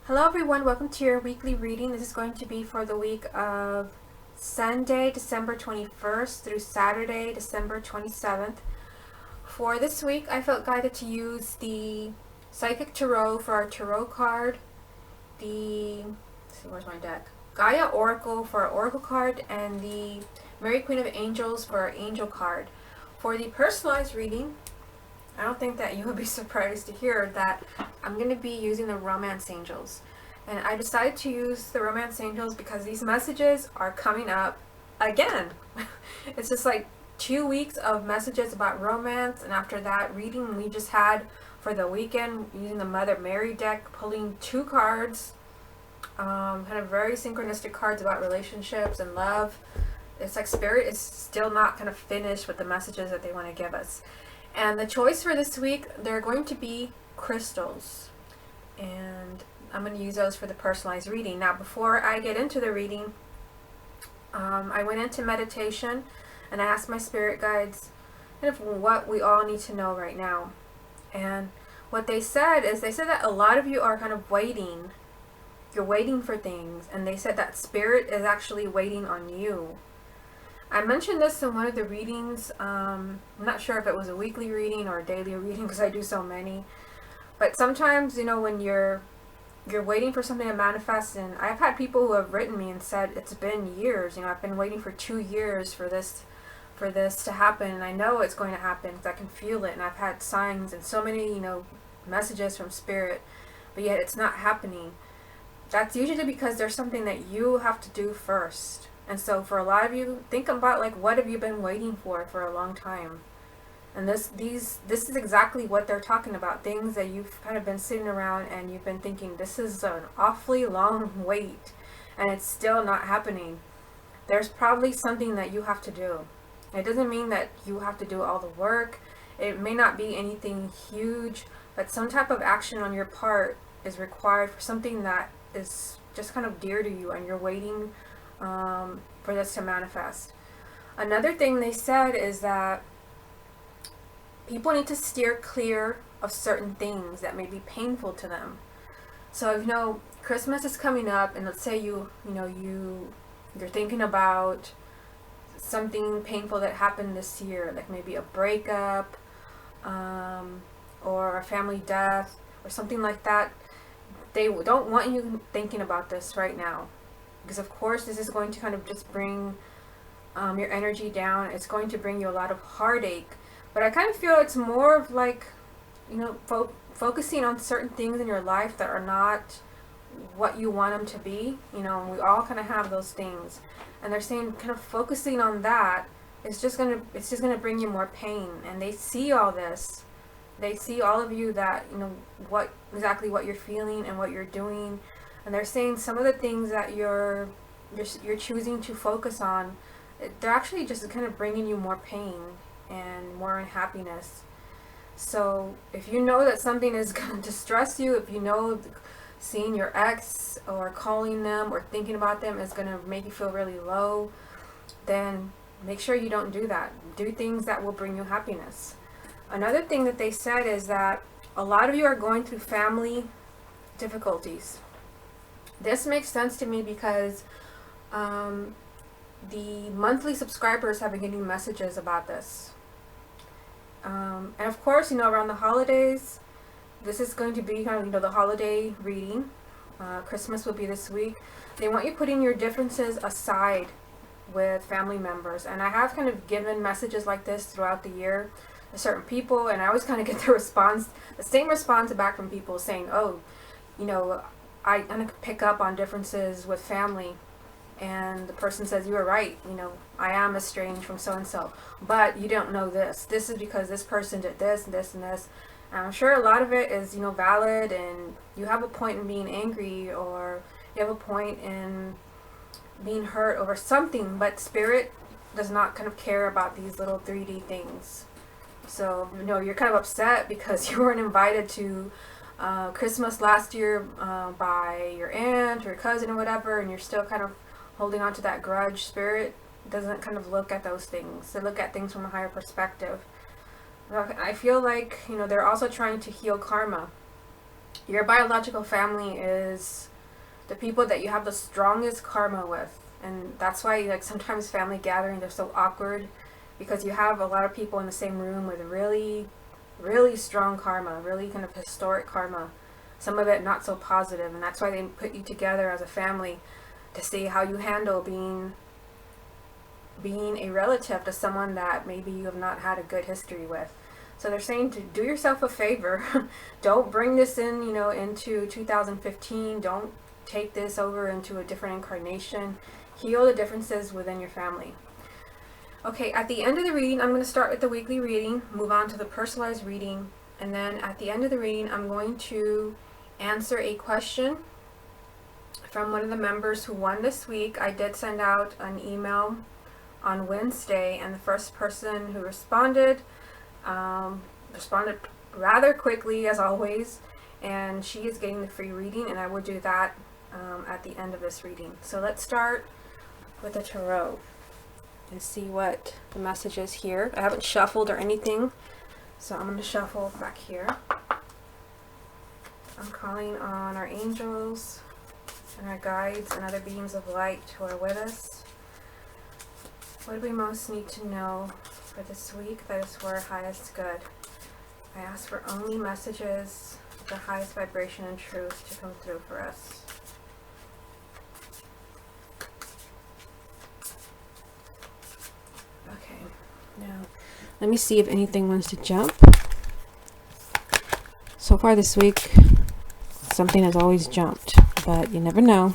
Hello everyone, welcome to your weekly reading. This is going to be for the week of Sunday, December 21st through Saturday, December 27th. For this week, I felt guided to use the Psychic Tarot for our Tarot card, let's see, where's my deck? Gaia Oracle for our Oracle card, and the Mary Queen of Angels for our Angel card. For the personalized reading, I don't think that you will be surprised to hear that I'm going to be using the Romance Angels. And I decided to use the Romance Angels because these messages are coming up again. It's just like 2 weeks of messages about romance, and after that reading we just had for the weekend using the Mother Mary deck, pulling 2 cards, kind of very synchronistic cards about relationships and love. It's like Spirit is still not kind of finished with the messages that they want to give us. And the choice for this week, they're going to be crystals. And I'm going to use those for the personalized reading. Now, before I get into the reading, I went into meditation and I asked my spirit guides kind of what we all need to know right now. And what they said is, they said that a lot of you are kind of waiting. You're waiting for things. And they said that Spirit is actually waiting on you. I mentioned this in one of the readings. I'm not sure if it was a weekly reading or a daily reading because I do so many. But sometimes, when you're waiting for something to manifest, and I've had people who have written me and said it's been years. I've been waiting for 2 years for this to happen, and I know it's going to happen because I can feel it, and I've had signs and so many messages from Spirit, but yet it's not happening. That's usually because there's something that you have to do first. And so for a lot of you, think about what have you been waiting for a long time. And this is exactly what they're talking about. Things that you've kind of been sitting around and you've been thinking, this is an awfully long wait and it's still not happening. There's probably something that you have to do. It doesn't mean that you have to do all the work. It may not be anything huge, but some type of action on your part is required for something that is just kind of dear to you, and you're waiting for this to manifest. Another thing they said is that people need to steer clear of certain things that may be painful to them. So Christmas is coming up, and let's say you're thinking about something painful that happened this year, like maybe a breakup, or a family death, or something like that. They don't want you thinking about this right now, because of course this is going to kind of just bring your energy down. It's going to bring you a lot of heartache. But I kind of feel it's more of focusing on certain things in your life that are not what you want them to be. We all kind of have those things, and they're saying kind of focusing on that is just gonna bring you more pain. And they see all this. They see all of you, that what you're feeling and what you're doing, and they're saying some of the things that you're choosing to focus on, they're actually just kind of bringing you more pain and more unhappiness. So if you know that something is going to distress you, if seeing your ex or calling them or thinking about them is going to make you feel really low, then make sure you don't do that. Do things that will bring you happiness. Another thing that they said is that a lot of you are going through family difficulties. This makes sense to me because the monthly subscribers have been getting messages about this. And of course, around the holidays, this is going to be kind of, the holiday reading. Christmas will be this week. They want you putting your differences aside with family members. And I have kind of given messages like this throughout the year to certain people, and I always kind of get the same response back from people saying, oh, I'm going to pick up on differences with family. And the person says, you were right, I am estranged from so-and-so, but you don't know this. This is because this person did this and this and this. And I'm sure a lot of it is, valid, and you have a point in being angry, or you have a point in being hurt over something, but Spirit does not kind of care about these little 3D things. So, you're kind of upset because you weren't invited to Christmas last year by your aunt or your cousin or whatever, and you're still kind of holding on to that grudge. Spirit doesn't kind of look at those things. They look at things from a higher perspective. I feel like, they're also trying to heal karma. Your biological family is the people that you have the strongest karma with. And that's why, like, sometimes family gatherings are so awkward, because you have a lot of people in the same room with really, really strong karma, really kind of historic karma. Some of it not so positive, and that's why they put you together as a family to see how you handle being a relative to someone that maybe you have not had a good history with. So they're saying to do yourself a favor. Don't bring this in, into 2015. Don't take this over into a different incarnation. Heal the differences within your family. Okay, at the end of the reading, I'm going to start with the weekly reading, move on to the personalized reading, and then at the end of the reading, I'm going to answer a question from one of the members who won this week. I did send out an email on Wednesday, and the first person who responded rather quickly, as always, and she is getting the free reading, and I will do that at the end of this reading. So let's start with the tarot and see what the message is here. I haven't shuffled or anything, so I'm going to shuffle back here. I'm calling on our angels and our guides and other beings of light who are with us. What do we most need to know for this week that is for our highest good? I ask for only messages of the highest vibration and truth to come through for us. Okay, now let me see if anything wants to jump. So far this week, something has always jumped, but you never know.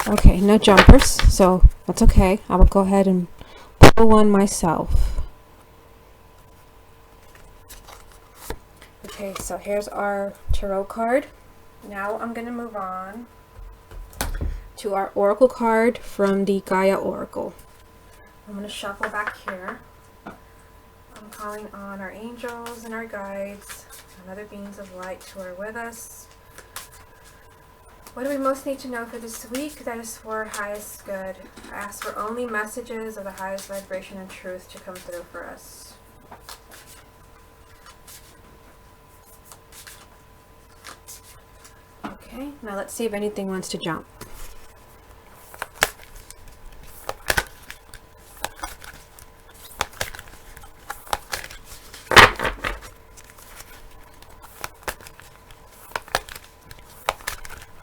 Okay, no jumpers, so that's okay. I will go ahead and pull one myself. Okay, so here's our tarot card. Now I'm going to move on to our oracle card from the Gaia Oracle. I'm going to shuffle back here. I'm calling on our angels and our guides and other beings of light who are with us. What do we most need to know for this week that is for our highest good? I ask for only messages of the highest vibration and truth to come through for us. Okay, now let's see if anything wants to jump.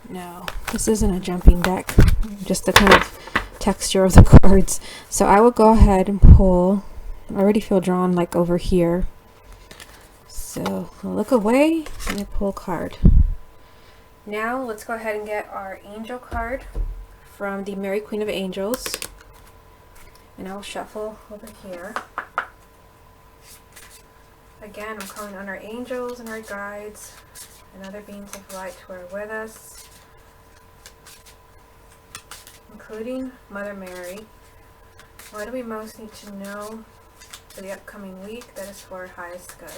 No, this isn't a jumping deck, just the kind of texture of the cards. So I will go ahead and pull. I already feel drawn like over here. So I'll look away and I pull a card. Now let's go ahead and get our angel card from the Mary Queen of Angels. And I'll shuffle over here. Again, I'm calling on our angels and our guides and other beings of light who are with us, including Mother Mary. What do we most need to know for the upcoming week that is for our highest good?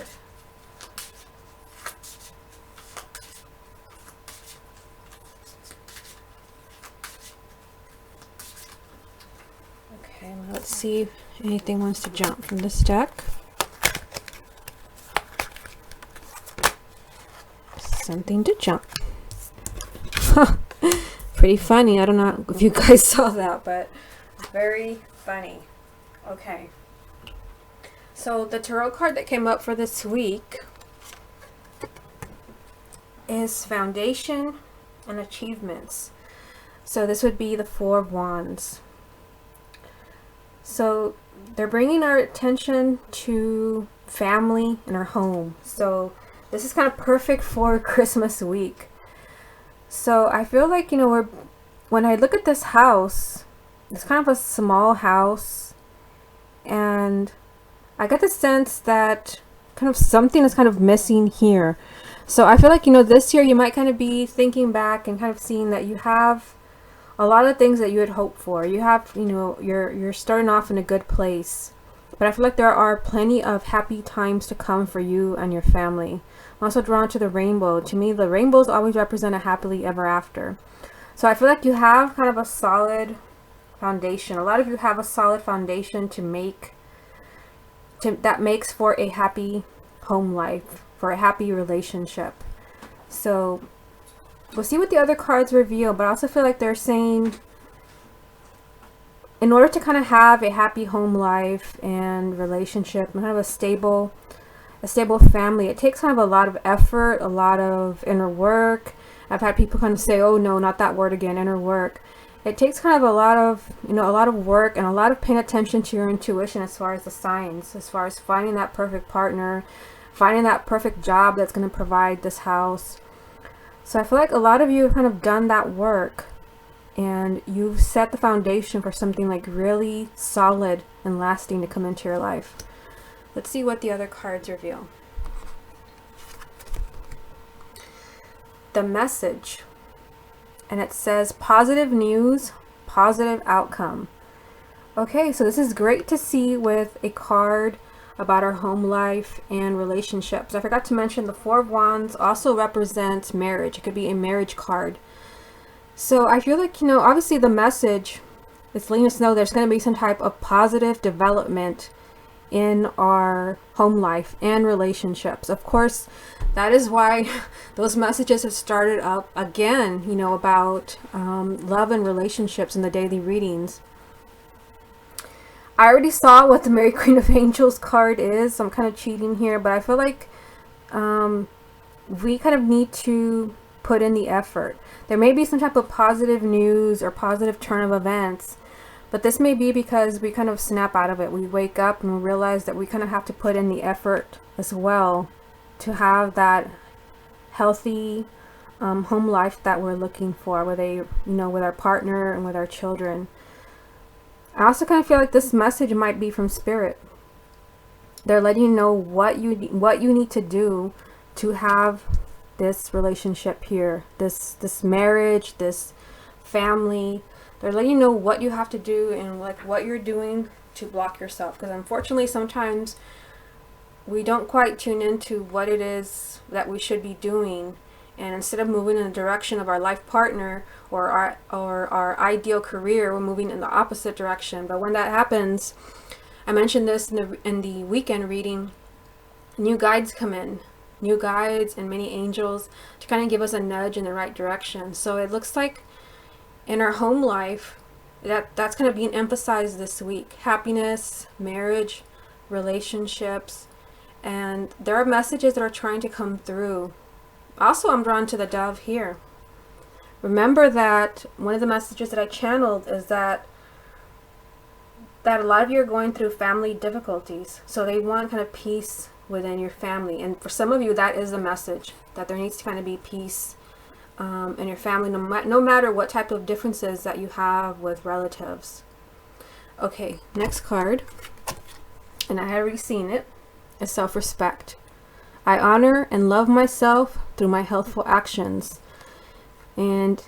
Okay, well, let's see if anything wants to jump from this deck. Something to jump. Pretty funny. I don't know if you guys saw that, but very funny. Okay. So the tarot card that came up for this week is Foundation and Achievements. So this would be the Four of Wands. So they're bringing our attention to family and our home. So this is kind of perfect for Christmas week. So I feel like, when I look at this house, it's kind of a small house, and I get the sense that kind of something is kind of missing here. So I feel like, this year you might kind of be thinking back and kind of seeing that you have a lot of things that you had hoped for. You have, you're starting off in a good place. But I feel like there are plenty of happy times to come for you and your family. I'm also drawn to the rainbow. To me, the rainbows always represent a happily ever after. So I feel like you have kind of a solid foundation. A lot of you have a solid foundation that makes for a happy home life, for a happy relationship. So we'll see what the other cards reveal, but I also feel like they're saying in order to kind of have a happy home life and relationship and have a stable family, it takes kind of a lot of effort, a lot of inner work. I've had people kind of say, oh no, not that word again, inner work. It takes kind of a lot of work and a lot of paying attention to your intuition as far as the signs, as far as finding that perfect partner, finding that perfect job that's going to provide this house. So I feel like a lot of you have kind of done that work and you've set the foundation for something like really solid and lasting to come into your life. Let's see what the other cards reveal. The message, and it says positive news, positive outcome. Okay, so this is great to see with a card about our home life and relationships. I forgot to mention the Four of Wands also represents marriage. It could be a marriage card. So I feel like, obviously the message is letting us know there's going to be some type of positive development in our home life and relationships. Of course, that is why those messages have started up again, about love and relationships in the daily readings. I already saw what the Mary Queen of Angels card is, so I'm kind of cheating here, but I feel like we kind of need to put in the effort. There may be some type of positive news or positive turn of events, but this may be because we kind of snap out of it. We wake up and we realize that we kind of have to put in the effort as well to have that healthy home life that we're looking for with with our partner and with our children. I also kind of feel like this message might be from Spirit. They're letting you know what you need to do to have this relationship here, this marriage, this family. They're letting you know what you have to do and like what you're doing to block yourself, because unfortunately sometimes we don't quite tune into what it is that we should be doing, and instead of moving in the direction of our life partner or our ideal career, we're moving in the opposite direction. But when that happens, I mentioned this in the weekend reading, new guides come in, new guides and many angels to kind of give us a nudge in the right direction. So it looks like in our home life, that's kind of being emphasized this week. Happiness, marriage, relationships, and there are messages that are trying to come through. Also, I'm drawn to the dove here. Remember that one of the messages that I channeled is that a lot of you are going through family difficulties. So they want kind of peace within your family. And for some of you, that is the message, that there needs to kind of be peace in your family, no matter what type of differences that you have with relatives. Okay, next card, and I had already seen it, is self-respect. I honor and love myself through my healthful actions. And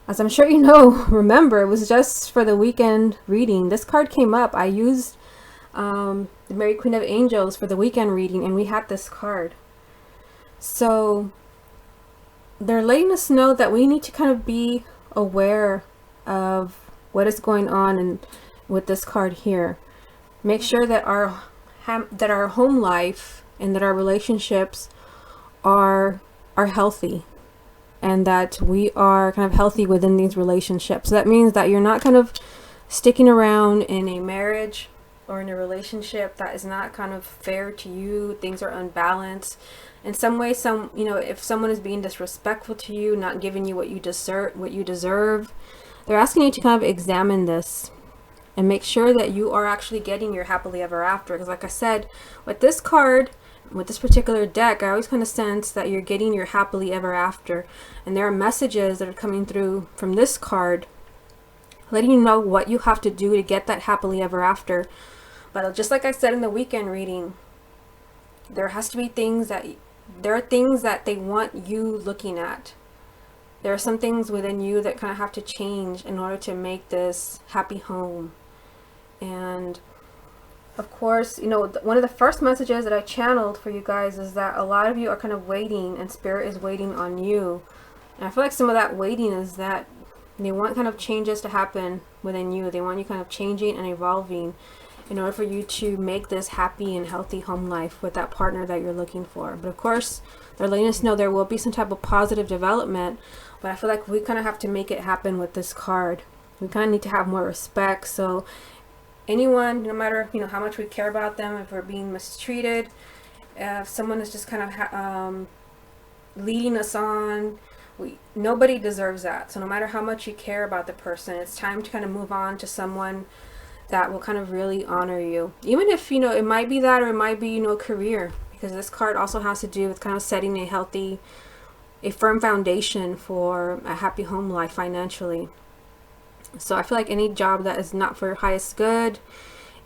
as I'm sure you know, remember, it was just for the weekend reading. This card came up. I used the Mary Queen of Angels for the weekend reading, and we had this card. So they're letting us know that we need to kind of be aware of what is going on with this card here. Make sure that our home life and that our relationships are healthy, and that we are kind of healthy within these relationships. So that means that you're not kind of sticking around in a marriage or in a relationship that is not kind of fair to you. Things are unbalanced in some way. If someone is being disrespectful to you, not giving you what you deserve, they're asking you to kind of examine this and make sure that you are actually getting your happily ever after. Because like I said, with this card, with this particular deck, I always kind of sense that you're getting your happily ever after. And there are messages that are coming through from this card letting you know what you have to do to get that happily ever after. But just like I said in the weekend reading, there are things that they want you looking at. There are some things within you that kind of have to change in order to make this happy home. And of course, one of the first messages that I channeled for you guys is that a lot of you are kind of waiting, and Spirit is waiting on you. And I feel like some of that waiting is that They want kind of changes to happen within you. They want you kind of changing and evolving in order for you to make this happy and healthy home life with that partner that you're looking for. But of course, they're letting us know there will be some type of positive development, but I feel like we kind of have to make it happen with this card. We kind of need to have more respect. So anyone, no matter, you know, how much we care about them, if we're being mistreated, if someone is just kind of leading us on, nobody deserves that. So no matter how much you care about the person, it's time to kind of move on to someone that will kind of really honor you. Even if, you know, it might be that, or it might be, you know, career, because this card also has to do with kind of setting a firm foundation for a happy home life financially. So I feel like any job that is not for your highest good,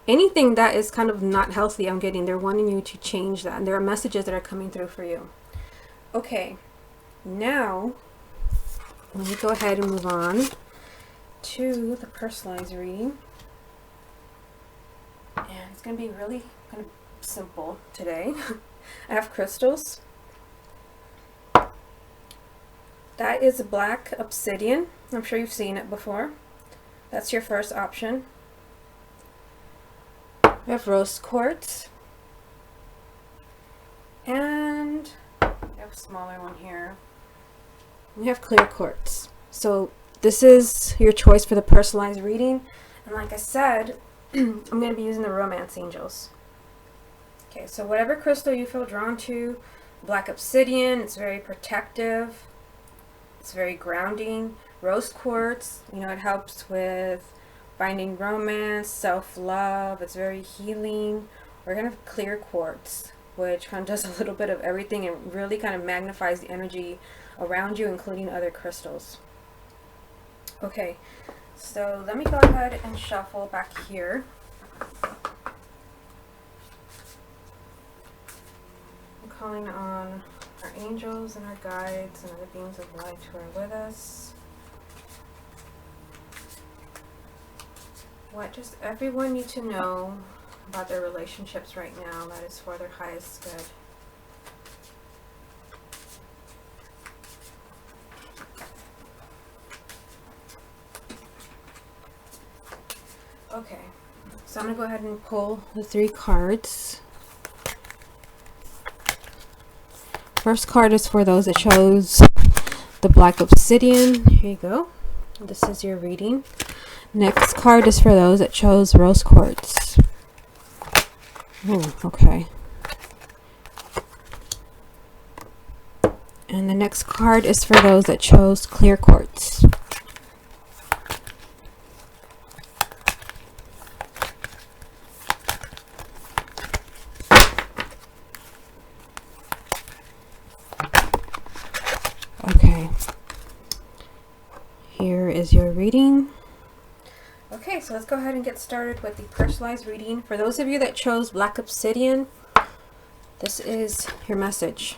anything that is kind of not healthy, they're wanting you to change that. And there are messages that are coming through for you. Okay, now let me go ahead and move on to the personalized reading. And it's going to be really kind of simple today. I have crystals. That is black obsidian. I'm sure you've seen it before. That's your first option. We have rose quartz. And we have a smaller one here. We have clear quartz. So this is your choice for the personalized reading. And like I said, I'm going to be using the romance angels. Okay, so whatever crystal you feel drawn to, black obsidian, it's very protective. It's very grounding. Rose quartz, you know, it helps with finding romance, self-love. It's very healing. We're going to have clear quartz, which kind of does a little bit of everything and really kind of magnifies the energy around you, including other crystals. Okay, so let me go ahead and shuffle back here. I'm calling on our angels and our guides and other beings of light who are with us. What does everyone need to know about their relationships right now that is for their highest good? Okay, so I'm going to go ahead and pull the 3 cards. First card is for those that chose the black obsidian. Here you go. This is your reading. Next card is for those that chose rose quartz. Oh, okay. And the next card is for those that chose clear quartz. Okay. Here is your reading. Okay, so let's go ahead and get started with the personalized reading. For those of you that chose black obsidian, this is your message.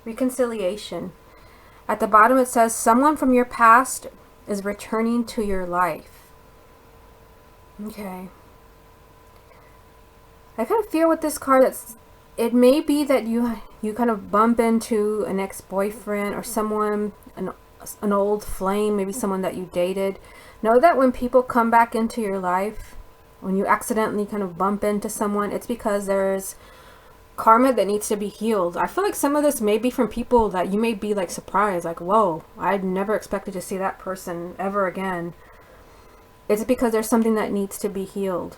Reconciliation. At the bottom it says, someone from your past is returning to your life. Okay. I kind of feel with this card that it may be that you kind of bump into an ex-boyfriend or someone, an old flame, maybe someone that you dated. Know that when people come back into your life, when you accidentally kind of bump into someone, it's because there's karma that needs to be healed. I feel like some of this may be from people that you may be like surprised, like, whoa, I'd never expected to see that person ever again. It's because there's something that needs to be healed.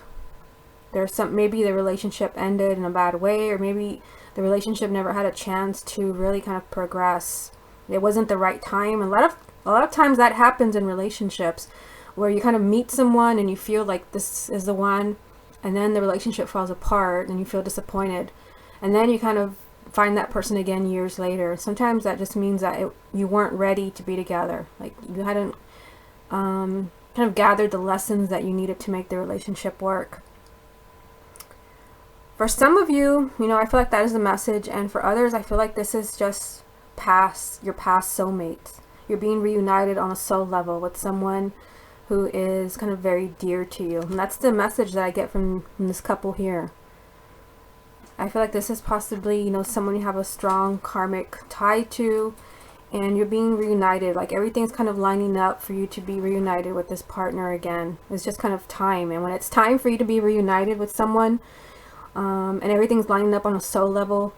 Maybe the relationship ended in a bad way, or maybe the relationship never had a chance to really kind of progress. It wasn't the right time. A lot of times that happens in relationships, where you kind of meet someone and you feel like this is the one, and then the relationship falls apart and you feel disappointed, and then you kind of find that person again years later. Sometimes that just means that you weren't ready to be together, like you hadn't kind of gathered the lessons that you needed to make the relationship work. For some of you, you know, I feel like that is the message, and for others I feel like this is just your past soulmates. You're being reunited on a soul level with someone who is kind of very dear to you. And that's the message that I get from this couple here. I feel like this is possibly, you know, someone you have a strong karmic tie to, and you're being reunited. Like everything's kind of lining up for you to be reunited with this partner again. It's just kind of time. And when it's time for you to be reunited with someone, and everything's lining up on a soul level,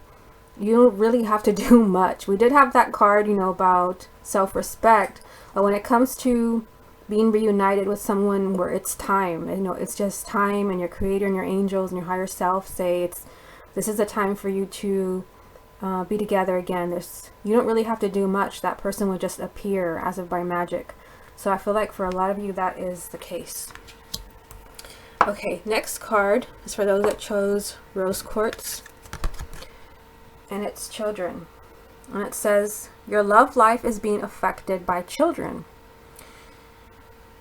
you don't really have to do much. We did have that card, you know, about self-respect, but when it comes to being reunited with someone where it's time, you know, it's just time, and your creator and your angels and your higher self say this is a time for you to be together again. You don't really have to do much. That person will just appear as if by magic. So I feel like for a lot of you that is the case. Okay, next card is for those that chose rose quartz, and it's children. And it says, your love life is being affected by children.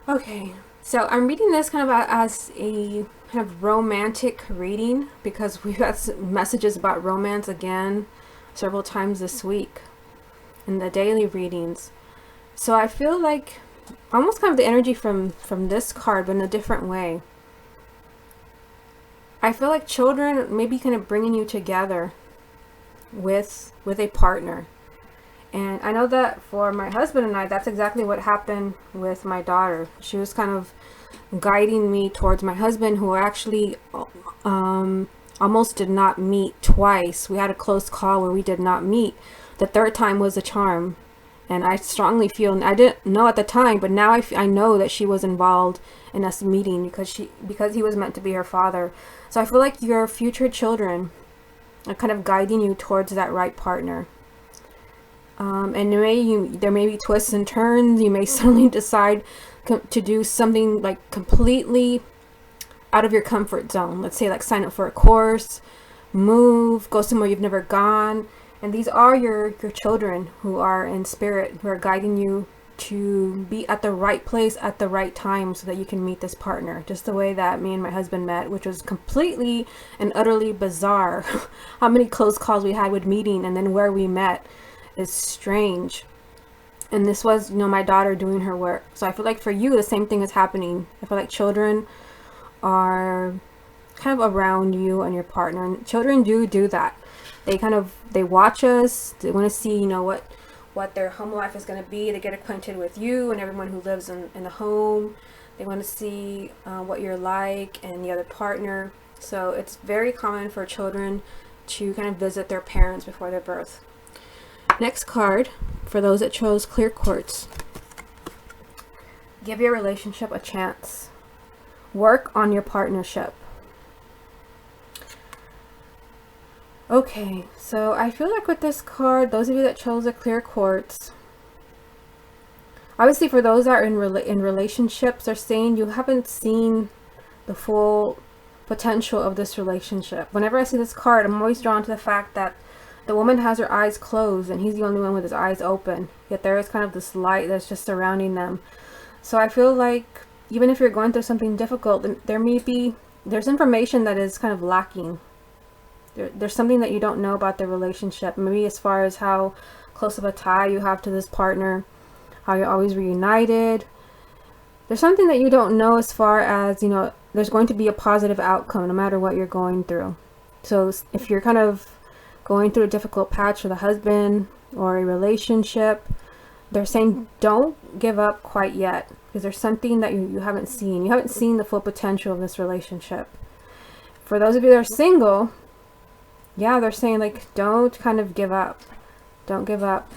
Okay, so I'm reading this kind of as a kind of romantic reading, because we've had messages about romance again several times this week in the daily readings. So I feel like almost kind of the energy from this card, but in a different way. I feel like children may be kind of bringing you together with a partner. And I know that for my husband and I, that's exactly what happened with my daughter. She was kind of guiding me towards my husband, who actually almost did not meet twice. We had a close call where we did not meet. The third time was a charm. And I strongly feel, and I didn't know at the time, but now I know that she was involved in us meeting because he was meant to be her father. So I feel like your future children are kind of guiding you towards that right partner. And there may be twists and turns. You may suddenly decide to do something like completely out of your comfort zone. Let's say like sign up for a course, move, go somewhere you've never gone. And these are your children who are in spirit, who are guiding you to be at the right place at the right time so that you can meet this partner. Just the way that me and my husband met, which was completely and utterly bizarre. How many close calls we had with meeting, and then where we met is strange. And this was, you know, my daughter doing her work. So I feel like for you, the same thing is happening. I feel like children are kind of around you and your partner. And children do that. They watch us. They want to see, you know, what their home life is going to be. They get acquainted with you and everyone who lives in the home. They want to see what you're like and the other partner. So it's very common for children to kind of visit their parents before their birth. Next card, for those that chose clear quartz. Give your relationship a chance. Work on your partnership. Okay, so I feel like with this card, those of you that chose a clear quartz, obviously for those that are in relationships, they're saying you haven't seen the full potential of this relationship. Whenever I see this card, I'm always drawn to the fact that the woman has her eyes closed and he's the only one with his eyes open. Yet there is kind of this light that's just surrounding them. So I feel like even if you're going through something difficult, there's information that is kind of lacking. There's something that you don't know about the relationship. Maybe as far as how close of a tie you have to this partner, how you're always reunited. There's something that you don't know as far as, you know, there's going to be a positive outcome no matter what you're going through. So if you're kind of going through a difficult patch with a husband or a relationship, they're saying don't give up quite yet, because there's something that you haven't seen. You haven't seen the full potential of this relationship. For those of you that are single, yeah, they're saying like don't kind of give up. Don't give up.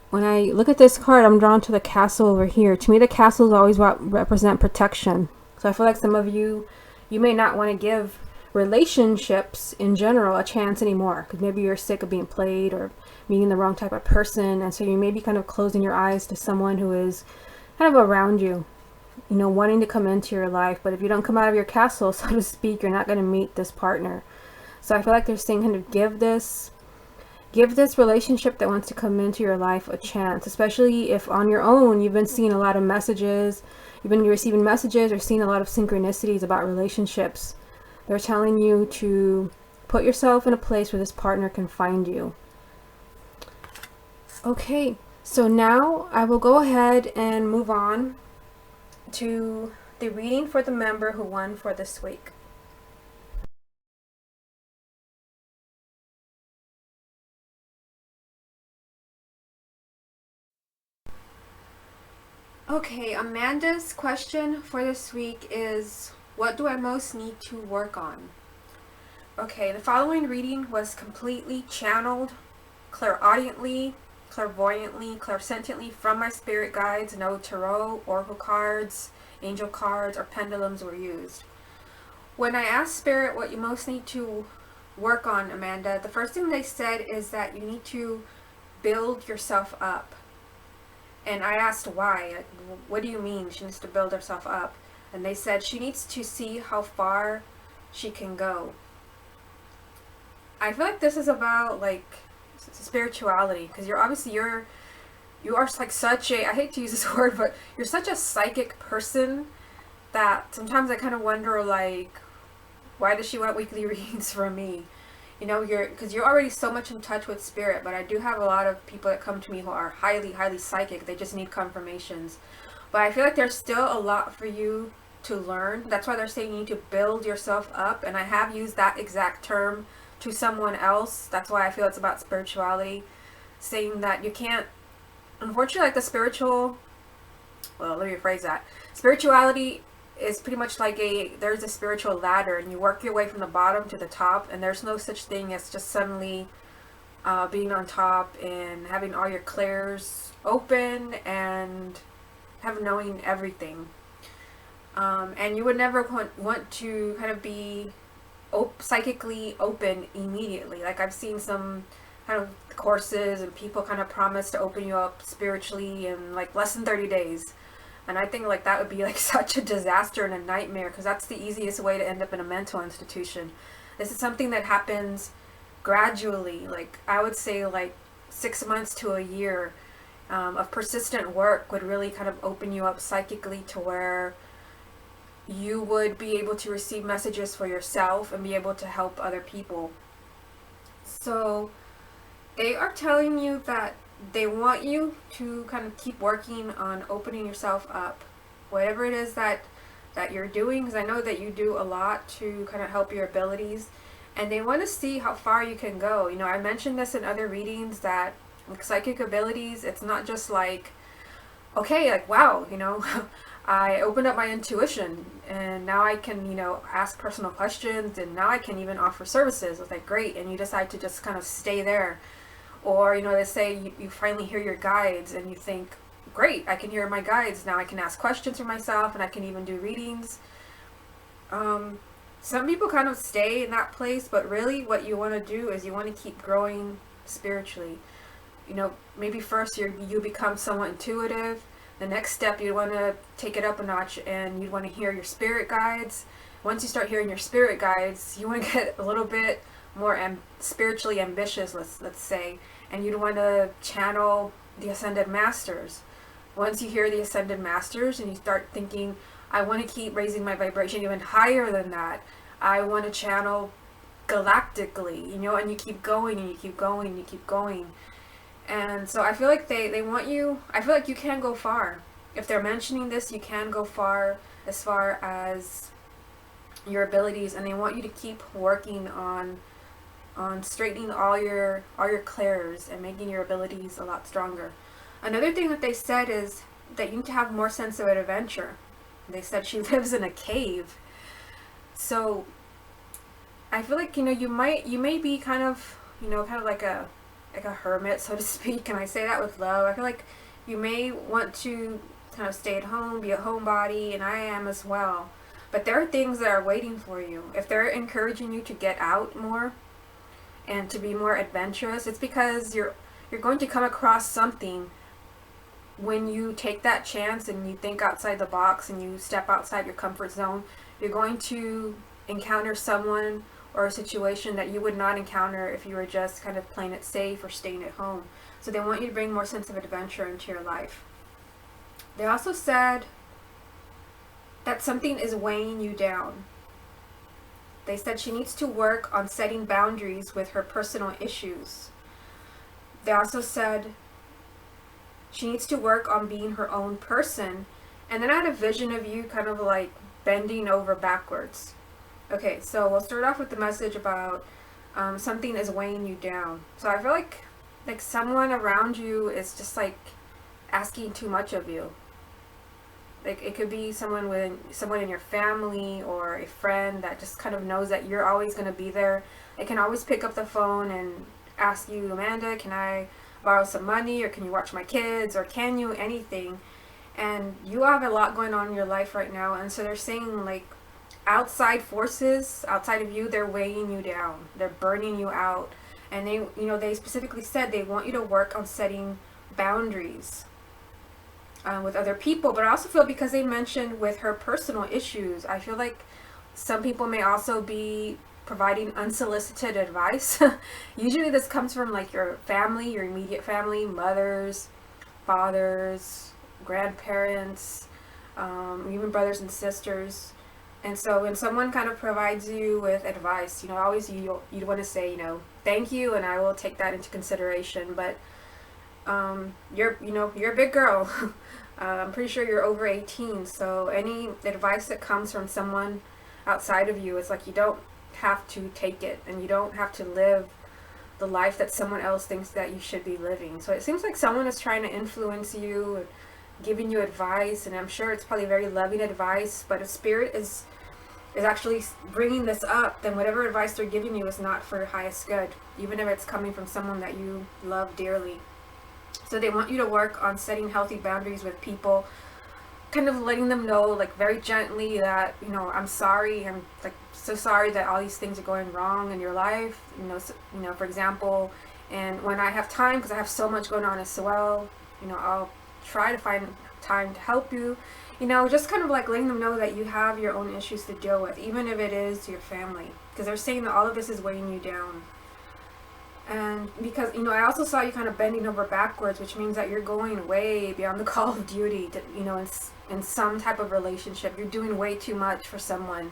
When I look at this card, I'm drawn to the castle over here. To me, the castles always represent protection. So I feel like some of you may not want to give relationships in general a chance anymore, because maybe you're sick of being played or meeting the wrong type of person, and so you may be kind of closing your eyes to someone who is kind of around you, you know, wanting to come into your life. But if you don't come out of your castle, so to speak, you're not going to meet this partner. So I feel like they're saying kind of give this relationship that wants to come into your life a chance, especially if on your own you've been seeing a lot of messages, you've been receiving messages or seeing a lot of synchronicities about relationships. They're telling you to put yourself in a place where this partner can find you. Okay, so now I will go ahead and move on to the reading for the member who won for this week. Okay, Amanda's question for this week is, what do I most need to work on? Okay, the following reading was completely channeled, clairaudiently, clairvoyantly, clairsentiently from my spirit guides. No tarot, oracle cards, angel cards, or pendulums were used. When I asked Spirit what you most need to work on, Amanda, the first thing they said is that you need to build yourself up. And I asked why. Like, what do you mean she needs to build herself up? And they said she needs to see how far she can go. I feel like this is about like spirituality, because you are like such a, I hate to use this word, but you're such a psychic person that sometimes I kind of wonder like, why does she want weekly readings from me? You know, because you're already so much in touch with spirit, but I do have a lot of people that come to me who are highly, highly psychic. They just need confirmations. But I feel like there's still a lot for you to learn. That's why they're saying you need to build yourself up. And I have used that exact term to someone else. That's why I feel it's about spirituality. Saying that you can't, unfortunately, like the spiritual, well, let me rephrase that. Spirituality is pretty much like there's a spiritual ladder, and you work your way from the bottom to the top, and there's no such thing as just suddenly being on top and having all your clairs open and have knowing everything. And you would never want to kind of be psychically open immediately. Like I've seen some kind of courses and people kind of promise to open you up spiritually in like less than 30 days. And I think like that would be like such a disaster and a nightmare, because that's the easiest way to end up in a mental institution. This is something that happens gradually. Like I would say like 6 months to a year of persistent work would really kind of open you up psychically to where you would be able to receive messages for yourself and be able to help other people. So they are telling you that they want you to kind of keep working on opening yourself up, whatever it is that you're doing, because I know that you do a lot to kind of help your abilities, and they want to see how far you can go. You know, I mentioned this in other readings that with psychic abilities, it's not just like, okay, like wow, you know, I opened up my intuition and now I can, you know, ask personal questions, and now I can even offer services. It's like great, and you decide to just kind of stay there. Or, you know, they say you finally hear your guides and you think, great, I can hear my guides. Now I can ask questions for myself and I can even do readings. Some people kind of stay in that place, but really what you want to do is you want to keep growing spiritually. You know, maybe first you become somewhat intuitive. The next step, you want to take it up a notch and you want to hear your spirit guides. Once you start hearing your spirit guides, you want to get a little bit more spiritually ambitious, let's say, and you'd want to channel the Ascended Masters. Once you hear the Ascended Masters and you start thinking, I want to keep raising my vibration even higher than that, I want to channel galactically, you know, and you keep going and you keep going and you keep going. And so I feel like they want you, I feel like you can go far. If they're mentioning this, you can go far as your abilities, and they want you to keep working on straightening all your clairs and making your abilities a lot stronger. Another thing that they said is that you need to have more sense of adventure. They said she lives in a cave. So I feel like, you know, you may be kind of, you know, kind of like a hermit, so to speak, and I say that with love. I feel like you may want to kind of stay at home, be a homebody, and I am as well. But there are things that are waiting for you. If they're encouraging you to get out more and to be more adventurous, it's because you're going to come across something when you take that chance and you think outside the box and you step outside your comfort zone. You're going to encounter someone or a situation that you would not encounter if you were just kind of playing it safe or staying at home. So they want you to bring more sense of adventure into your life. They also said that something is weighing you down. They said she needs to work on setting boundaries with her personal issues. They also said she needs to work on being her own person. And then I had a vision of you kind of like bending over backwards. Okay, so we'll start off with the message about something is weighing you down. So I feel like someone around you is just like asking too much of you. Like it could be someone in your family or a friend that just kind of knows that you're always going to be there. They can always pick up the phone and ask you, Amanda, can I borrow some money, or can you watch my kids, or can you anything? And you have a lot going on in your life right now, and so they're saying like outside forces outside of you, they're weighing you down, they're burning you out. And they specifically said they want you to work on setting boundaries with other people. But I also feel, because they mentioned with her personal issues, I feel like some people may also be providing unsolicited advice. Usually this comes from like your family, your immediate family, mothers, fathers, grandparents, even brothers and sisters. And so when someone kind of provides you with advice, always you'd want to say, thank you, and I will take that into consideration. But you're a big girl. I'm pretty sure you're over 18, so any advice that comes from someone outside of you, it's like you don't have to take it, and you don't have to live the life that someone else thinks that you should be living. So it seems like someone is trying to influence you and giving you advice, and I'm sure it's probably very loving advice, but if spirit is actually bringing this up, then whatever advice they're giving you is not for your highest good, even if it's coming from someone that you love dearly. So they want you to work on setting healthy boundaries with people, kind of letting them know, like very gently, that I'm sorry, I'm like so sorry that all these things are going wrong in your life, for example. And when I have time, because I have so much going on as well, I'll try to find time to help you. Just kind of like letting them know that you have your own issues to deal with, even if it is your family, because they're saying that all of this is weighing you down. And because I also saw you kind of bending over backwards, which means that you're going way beyond the call of duty to, in some type of relationship. You're doing way too much for someone.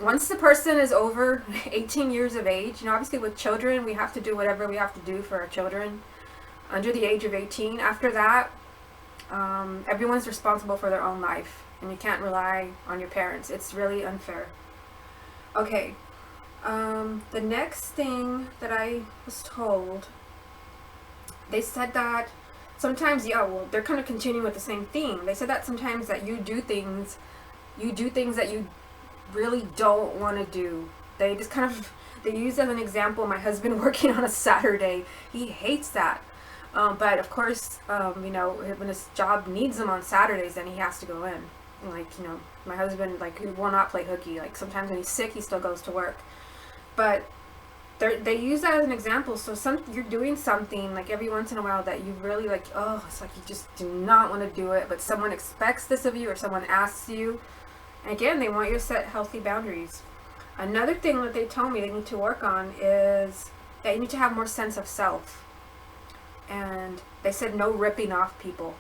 Once the person is over 18 years of age, obviously with children, we have to do whatever we have to do for our children under the age of 18. After that, everyone's responsible for their own life, and you can't rely on your parents. It's really unfair. Okay, the next thing that I was told, they said that sometimes, they're kind of continuing with the same theme. They said that sometimes that you do things that you really don't want to do. They just kind of, they use as an example my husband working on a Saturday. He hates that. But of course, when his job needs him on Saturdays, then he has to go in. Like, my husband, like, he will not play hooky. Like, sometimes when he's sick, he still goes to work. But they use that as an example. So you're doing something, like, every once in a while that you really, like, it's like you just do not want to do it, but someone expects this of you, or someone asks you. And again, they want you to set healthy boundaries. Another thing that they told me they need to work on is that you need to have more sense of self. And they said no ripping off people.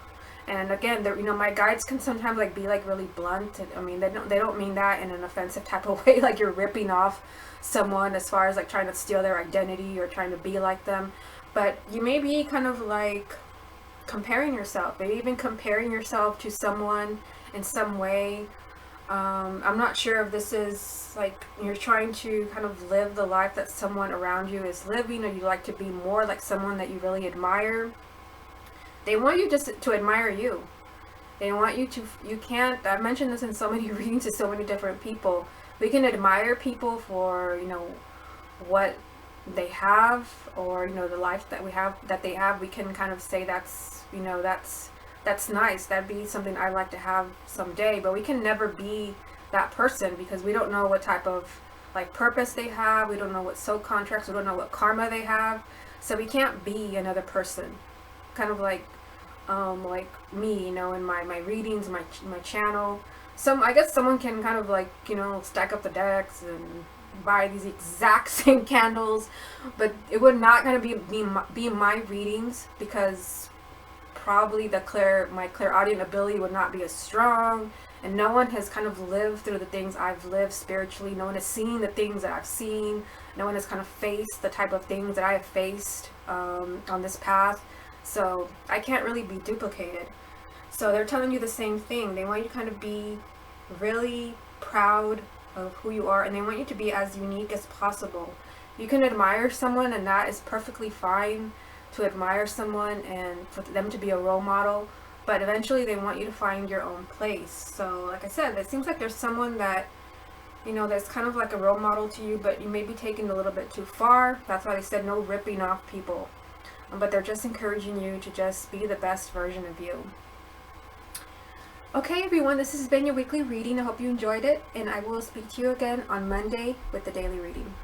And again, my guides can sometimes like be like really blunt. And, I mean, they don't mean that in an offensive type of way, like you're ripping off someone as far as like trying to steal their identity or trying to be like them. But you may be kind of like comparing yourself, maybe even comparing yourself to someone in some way. I'm not sure if this is like you're trying to kind of live the life that someone around you is living, or you like to be more like someone that you really admire. They want you just to admire you. They want you to, I've mentioned this in so many readings to so many different people. We can admire people for, what they have, or, the life that they have. We can kind of say that's nice. That'd be something I'd like to have someday. But we can never be that person, because we don't know what type of like purpose they have. We don't know what soul contracts. We don't know what karma they have. So we can't be another person. Kind of like me, in my readings, my channel. I guess someone can kind of like, stack up the decks and buy these exact same candles, but it would not going to be my readings, because probably my clairaudient ability would not be as strong, and no one has kind of lived through the things I've lived spiritually. No one has seen the things that I've seen. No one has kind of faced the type of things that I have faced on this path. So I can't really be duplicated. So they're telling you the same thing. They want you to kind of be really proud of who you are, and they want you to be as unique as possible. You can admire someone, and that is perfectly fine, to admire someone and for them to be a role model. but eventually they want you to find your own place. So like I said, it seems like there's someone that, you know, that's kind of like a role model to you, but you may be taking it a little bit too far. That's why they said no ripping off people. But they're just encouraging you to just be the best version of you. Okay, everyone, this has been your weekly reading. I hope you enjoyed it, and I will speak to you again on Monday with the daily reading.